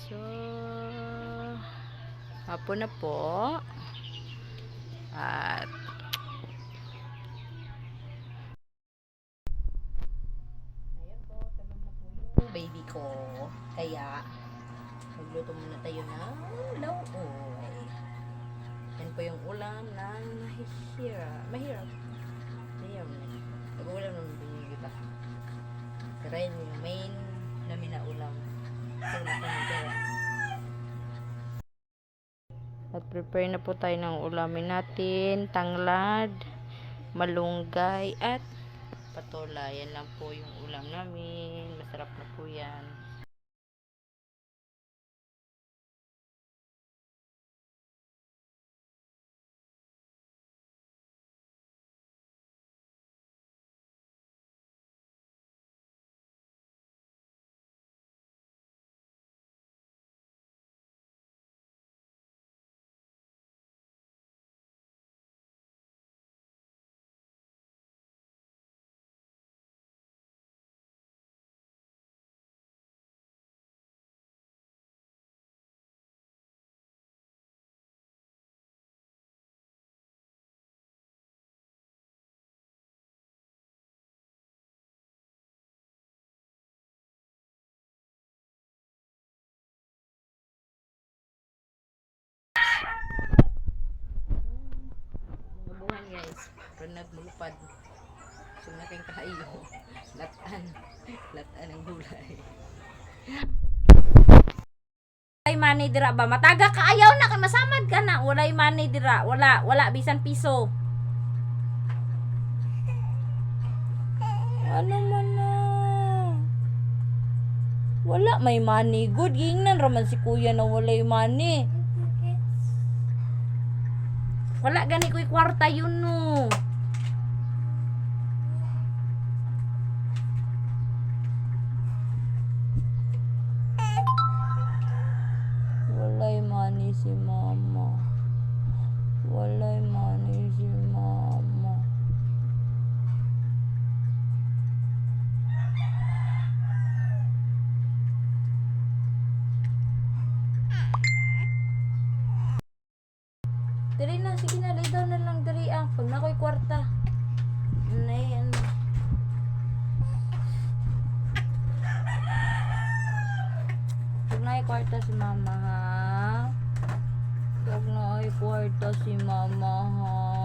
So, hapon na po. At ayan po, tanong na po yung baby ko. Kaya magluto muna tayo ng lauoy. Yan po yung ulam ng mahirap. Nag-ulam naman din kita. Pero yun yung main namin na ulam. So, nakamagara. At prepare na po tayo ng ulamin natin. Tanglad, malunggay, at patola. Yan lang po yung ulam namin. Masarap na po yan. Buhan guys, renag mulupad. So na kayong kahayo. Latan ang gulay. Walay money dira ba? Mataga ka ayaw na kay masamad ka na. Walay money dira. Wala bisan piso. Ano man na? Wala may money. Good gingnan raman si kuya na walay money. Wala gani ko'y kwarta yun no. Walay money si mama. Walay money si mama. Dali na, sige na, lay down na lang dali ah. Pag na ko'y kwarta. Ayan. Pag na kwarta si mama ha. Pag na kwarta si mama ha.